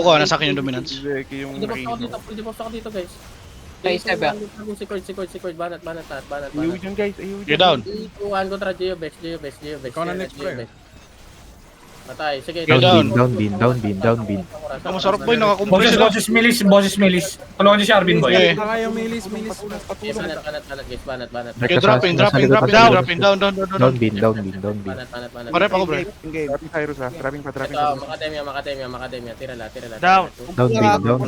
ko, nasa akin yung dominance. Zeki yung Pwede box ako dito, guys. Kay Seb, ah. Secord, banat. Ayun dyan guys, ayun You're down. 3, 2, 1, kontra Geo Best. Ikaw na next, pre. Patay, sige. You're down. Down. Ang masarap boy, nakakompress sila. Boses milis. Tulungan niyo si Arvin, boy. Okay. Baka yung milis. Okay, banat, guys, banat. Okay, dropping down. Banat. Marep ako, bro. Trapping Cyrus ha, trapping pa. Ito, Macademia, tira la. Down. Tiro.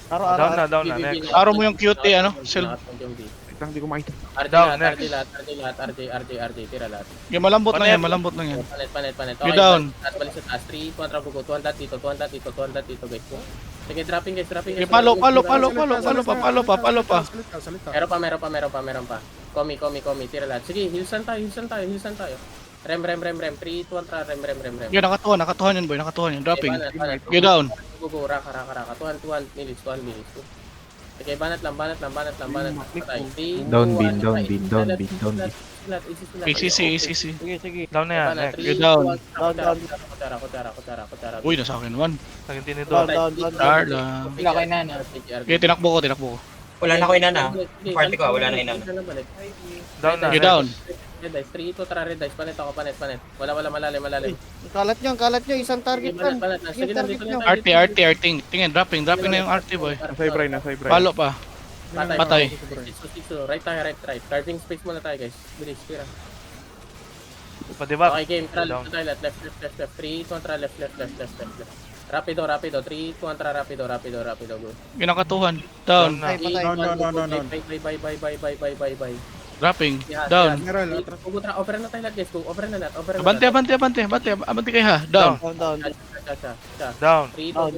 Down na, next. Araw mo yung cute ano? Sil. Wait lang, di ko makita. Down, RJ lahat, tira lahat. Yung malambot lang yan. Panet. You're down. At balik sa taas, 3, kontra buko, 200 dito, guys. Sige, dropping guys. Okay, palo pa. Meron pa. Komi, tira lahat. Sige, hilsan tayo. Rem. 3, 2, kontra, rem. Yung nakatuhan yun boy, dropping. Banat. You're down. Gugu, raka. 200 milis. Sige, banat lang. Patay. 3, Down 2, bin. 1, ACC. Down na yan, next. You're down. Kutara. Uy, nasa akin one. Naging tinidor. Darla. Wala kay Nana. Okay, tinakbo ko. Wala na ko inana. Party ko, wala na inana. Down na. You're down. Red dice, 3 to tara red dice. Panet. Wala malalim. Kalat nyo, isang target lang. Banat. Sige, nandito na. RT. Tingin, dropping na yung RT boy. Nasa Ibray. Palo pa. Patay. Right tayo, right. Carving space muna tayo, guys. Bilis, tira. Padiba. Okay, game. Tara, Down. left. 3 kontra left. Rapido. 3 kontra rapido. Go. Yung nakatuhan. Down. na. Bye. Dropping. Down. Over na tayo lahat, guys. Over na lahat. Abante kay ha. Down. Down. 3, 2,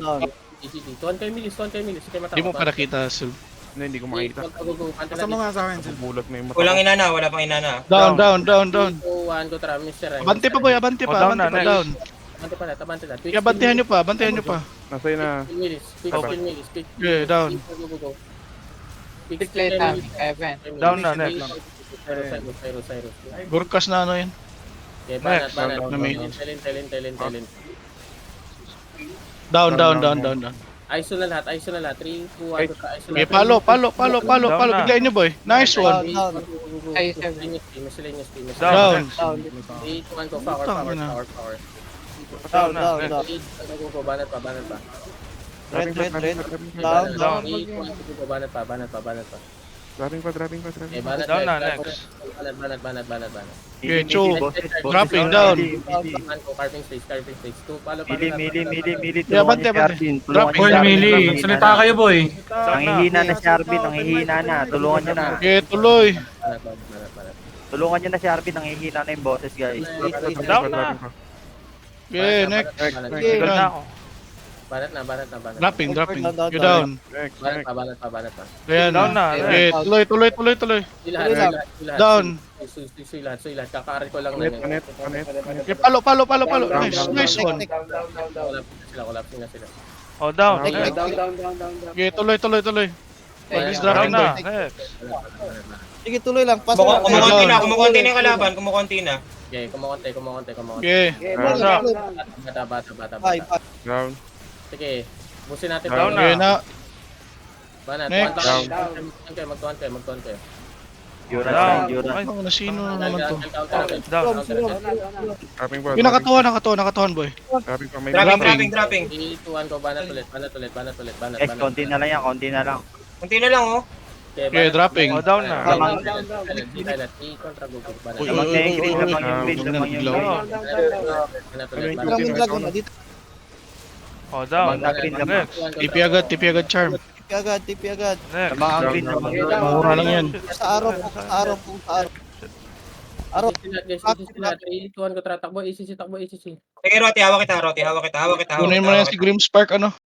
GG. Tuwan kayo milis. Sige, Di mo pa nakita, Sul. Hindi ko makita. Basta mo nga sa akin, Sil. Bulot na yung mata. Walang inana, wala pang inana. Down. 2, 1, go tara, Mr. Abante pa boy, abante pa. Down na, next. Down. Abante na. Kaya bantihan nyo pa. Nasa yun na. Quick milis. Okay, down. Go. Quick play namin, Kevin. Down na, next. Cyrus. Gurkas na ano yan. Okay, banat. Talent. Down. ISO na lahat. 3, 2, 1, ISO Okay, palo. Biglayin nyo boy. Nice one. Kay Seb. Miscellaneous team. Down. 3, 2, 1, go. Power. Down na, next. 3, 2, 1, go. Banat pa. Red. Down. 3, 2, 1, go. Banat pa. Dropping pa. Okay, banat. Down na, next. Banat. Okay, Chu. Dropping down. Carving space. 2, palo. Mili. Yeah, bante. Dropping. Boy, Mili. Salita kayo, boy. Nanghihina na si Arvin, tulungan nyo na. Okay, tuloy. Banat. Tulungan nyo na si Arvin, nanghihina na yung boses guys. Down na. Okay, next. Sigal na ako. Banat na. Dropping. You're down. Next. Banat pa. Ayan. Down na. Okay, tuloy. Lahat. Down. Suy lahat. Kakaarit ko lang na Panet. Okay, palo. Nice one. Collapsing na sila. Oh, down. Okay, tuloy. Please dropping Down boy. na, next. Sige, tuloy lang. Kumukonti na yung kalaban, kumukonti na. Okay, kumonte. Okay. Bata. Down. Sige, busin natin. Down Okay na. Banat. Next. Magtuan kayo. Down. Ano na sino naman to? Down. Dropping pa. Yung nakatuhan boy. Dropping pa. May Dropping. 3, 2, 1, go. Banat ulit. Guys, konti na lang. Kunti na lang, oh. Okay, dropping. Oh, down na. Kontra gugur. Uy, Banat. Dito. Oh, down. Next. TP agad, charm. Tipi agad. Next. Mura lang yan. Sa araw. Araw. 3, 2, 1, go. Takbo. ECC. Sige, Roti, hawak kita. Kunin mo na yan si Grim Spark, ano?